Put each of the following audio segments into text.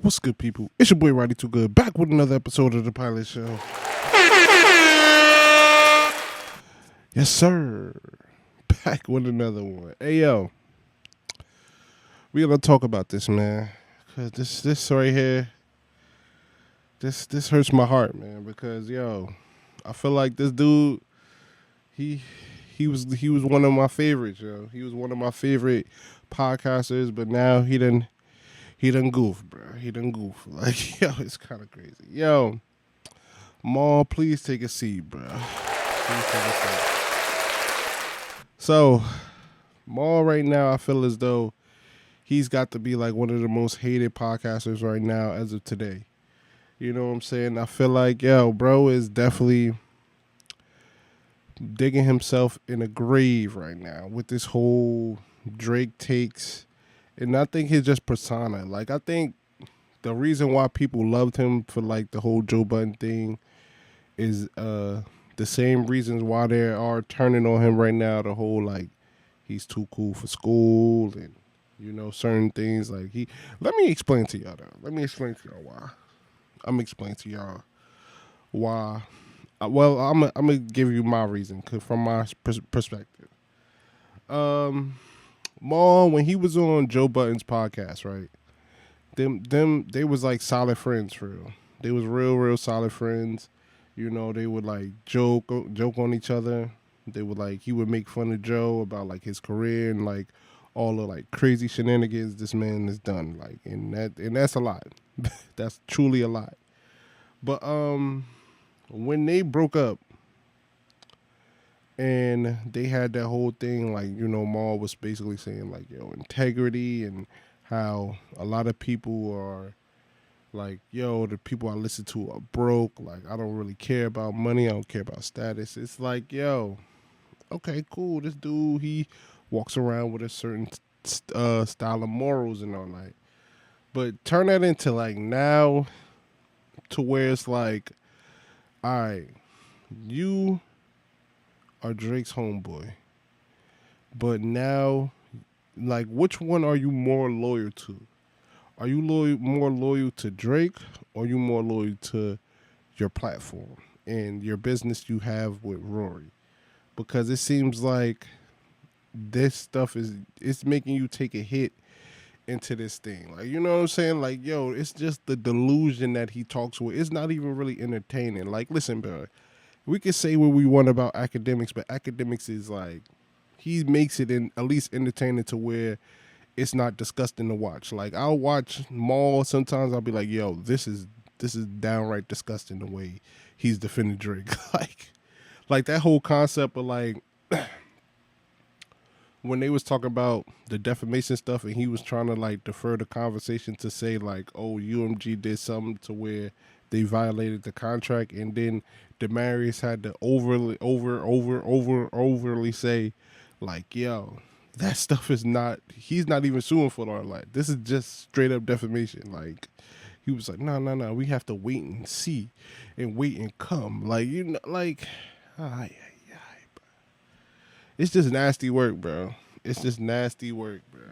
What's good, people? It's your boy Roddy Too Good, back with another episode of the Pilot Show. Yes, sir. Back with another one. Hey, yo, we gonna talk about this, man. Cause this right here, this hurts my heart, man. Because yo, I feel like this dude, he he was one of my favorites, yo. He was one of my favorite podcasters, but now he done goof, bro. He done goof. Like, yo, it's kind of crazy. Yo, Maul, please take a seat, bro. Please take a seat. So, Maul right now, I feel as though he's got to be like one of the most hated podcasters right now as of today. You know what I'm saying? I feel like, yo, bro is definitely digging himself in a grave right now with this whole Drake takes. And I think his just persona. Like, I think the reason why people loved him for like the whole Joe Budden thing is the same reasons why they are turning on him right now. The whole like he's too cool for school and certain things like he. Let me explain to y'all though. Let me explain to y'all why. I'm explaining to y'all why. Well, I'm gonna give you my reason 'cause from my perspective. Um, Maul when he was on Joe Budden's podcast, right? Them they was like solid friends for real. They was real solid friends. They would like joke on each other. They would like he would make fun of Joe about like his career and like all the like crazy shenanigans this man has done. Like and that's a lot. That's truly a lot. But when they broke up and they had that whole thing like Maul was basically saying like integrity and how a lot of people are like, yo, the people I listen to are broke. Like, I don't really care about money. I don't care about status. It's like, yo, okay, cool. This dude, he walks around with a certain style of morals and all that. But turn that into like now to where it's like, all right, you are Drake's homeboy. But now, like, which one are you more loyal to? Are you more loyal to Drake or are you more loyal to your platform and your business you have with Rory? Because it seems like this stuff is it's making you take a hit into this thing. Like, you know what I'm saying? Like, yo, it's just the delusion that he talks with. It's not even really entertaining. Like, listen, bro, we can say what we want about academics, but academics is like he makes it in at least entertaining to where it's not disgusting to watch. Like I'll watch Maul sometimes. I'll be like, yo, this is downright disgusting the way he's defending Drake. like that whole concept of like when they was talking about the defamation stuff and he was trying to like defer the conversation to say like, oh, UMG did something to where they violated the contract, and then Demarius had to overly say like, yo, that stuff is not. He's not even suing for all that. This is just straight up defamation. Like he was like, no, no, no. We have to wait and see, and wait and come. Like like, ay, ay, ay, bro. It's just nasty work, bro. It's just nasty work, bro.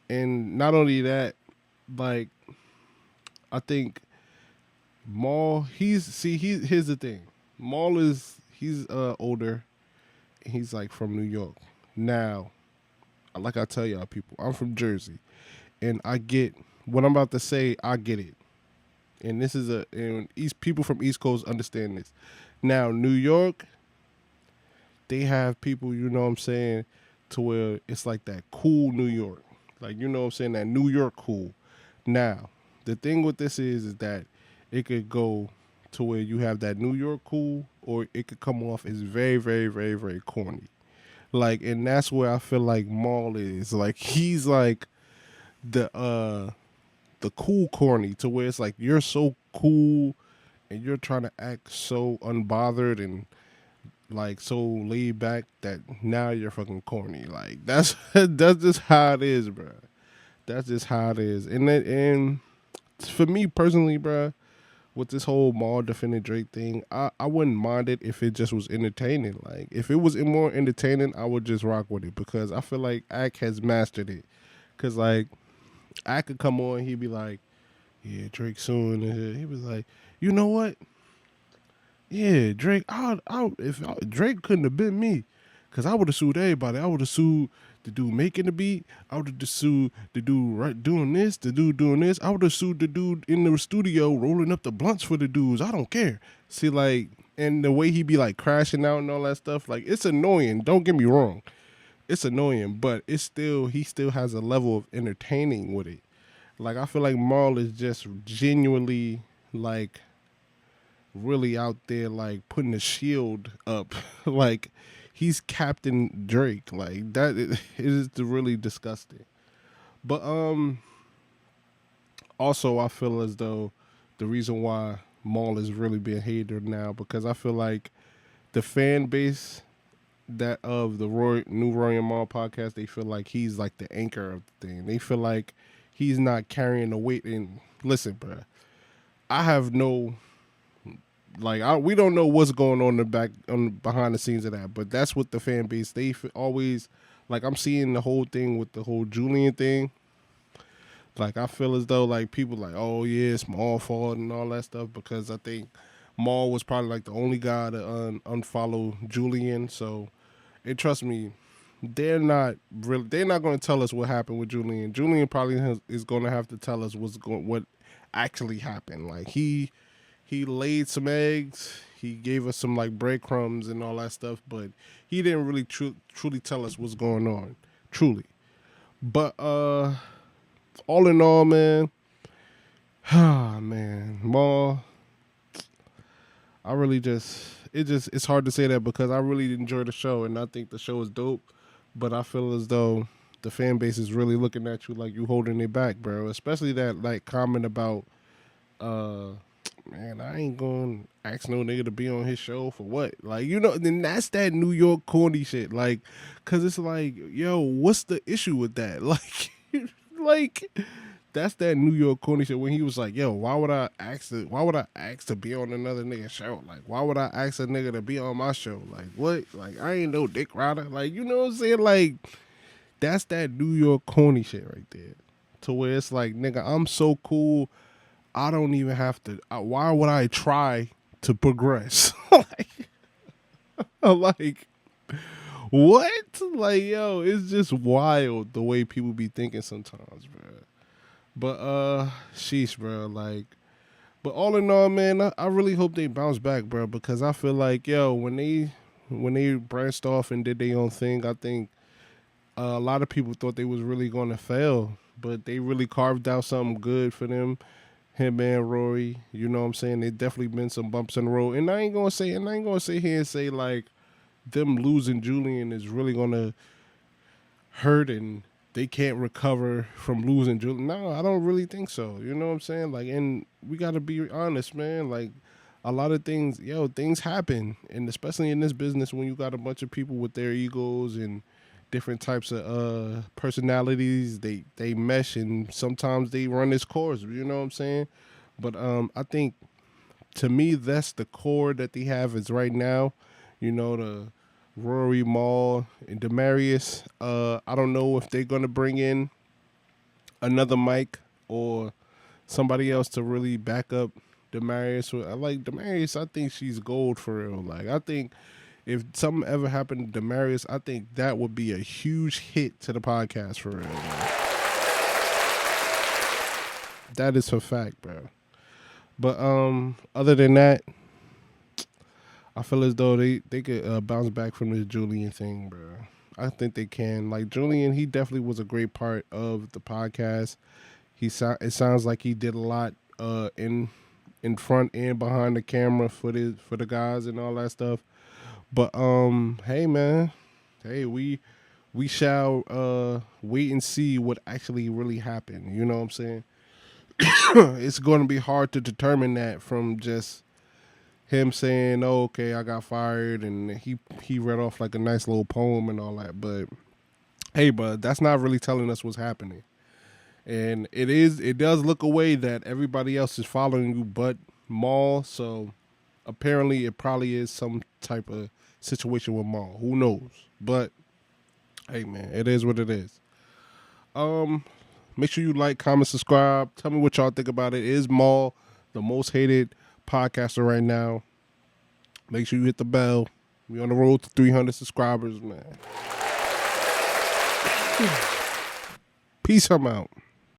And not only that, like I think Maul. Here's the thing. Maul he's older. He's like from New York. Now, like I tell y'all people, I'm from Jersey, and I get what I'm about to say. I get it, and this is and East people from East Coast understand this. Now, New York, they have people, you know what I'm saying, to where it's like that cool New York, like you know what I'm saying, that New York cool. Now, the thing with this is that it could go to where you have that New York cool, or it could come off as very corny. Like, and that's where I feel like Maul is. Like, he's like the cool corny to where it's like you're so cool and you're trying to act so unbothered and like so laid back that now you're fucking corny. Like that's just how it is, bro. That's just how it is. And for me personally, bro, with this whole Maul defending Drake thing, I wouldn't mind it if it just was entertaining. Like if it was more entertaining, I would just rock with it because I feel like Ack has mastered it. Cause like I could come on, he'd be like, yeah, Drake suing and shit. He was like, you know what? Yeah, Drake. If Drake couldn't have been me, cause I would have sued everybody. I would have sued the dude making the beat. I would have sued the dude right doing this. The dude doing this. I would have sued the dude in the studio rolling up the blunts for the dudes. I don't care. See, like, and the way he be like crashing out and all that stuff. Like, it's annoying. Don't get me wrong. It's annoying, but it's still he still has a level of entertaining with it. Like, I feel like Maul is just genuinely like really out there like putting a shield up like he's Captain Drake like that it is really disgusting. But also I feel as though the reason why Maul is really being hated now because I feel like the fan base that of the new Roy and Maul podcast, they feel like he's like the anchor of the thing. They feel like he's not carrying the weight. And listen, bro, I have no we don't know what's going on in the back on behind the scenes of that, but that's what the fan base always like. I'm seeing the whole thing with the whole Julian thing. Like I feel as though like people like, oh yeah, it's Maul fault and all that stuff because I think Maul was probably like the only guy to unfollow Julian. So, and trust me, they're not going to tell us what happened with Julian. Julian probably is going to have to tell us what actually happened. Like he laid some eggs. He gave us some like breadcrumbs and all that stuff, but he didn't really truly tell us what's going on, truly. But all in all, man, man, Maul, I really it's hard to say that because I really enjoy the show and I think the show is dope, but I feel as though the fan base is really looking at you like you holding it back, bro. Especially that like comment about uh man, I ain't gonna ask no nigga to be on his show for what? Like, you know, then that's that New York corny shit. Like, cause it's like, yo, what's the issue with that? Like, that's that New York corny shit when he was like, yo, why would I ask to be on another nigga show? Like, why would I ask a nigga to be on my show? Like, what? Like, I ain't no dick rider. Like, you know what I'm saying? Like, that's that New York corny shit right there. To where it's like, nigga, I'm so cool I don't even have to. Why would I try to progress? like what? Like yo, it's just wild the way people be thinking sometimes, bro. But sheesh, bro. Like, but all in all, man, I really hope they bounce back, bro, because I feel like yo, when they branched off and did their own thing, I think a lot of people thought they was really going to fail, but they really carved out something good for them him and Rory. You know what I'm saying? There definitely been some bumps in the road. And I ain't gonna sit here and say like them losing Julian is really gonna hurt and they can't recover from losing Julian. No, I don't really think so. You know what I'm saying? Like, and we gotta be honest, man. Like a lot of things, things happen. And especially in this business when you got a bunch of people with their egos and different types of personalities, they mesh and sometimes they run its course. You know what I'm saying? But I think to me that's the core that they have is right now. You know the Rory Maul and Demarius. I don't know if they're gonna bring in another Mike or somebody else to really back up Demarius. I like Demarius. I think she's gold for real. Like I think if something ever happened to Demarius, I think that would be a huge hit to the podcast for real. Man. That is a fact, bro. But other than that, I feel as though they could bounce back from this Julian thing, bro. I think they can. Like Julian, he definitely was a great part of the podcast. It sounds like he did a lot in front and behind the camera for the guys and all that stuff. But hey man, hey we shall wait and see what actually really happened. You know what I'm saying? It's going to be hard to determine that from just him saying, "Oh, okay, I got fired," and he read off like a nice little poem and all that. But hey, bud, that's not really telling us what's happening. And it does look a way that everybody else is following you, but Maul. So apparently, it probably is some type of situation with Maul. Who knows? But hey, man, it is what it is. Um, Make sure you like, comment, subscribe. Tell me what y'all think about it. Is Maul the most hated podcaster right now? Make sure you hit the bell. We on the road to 300 subscribers, man. Peace, I'm out.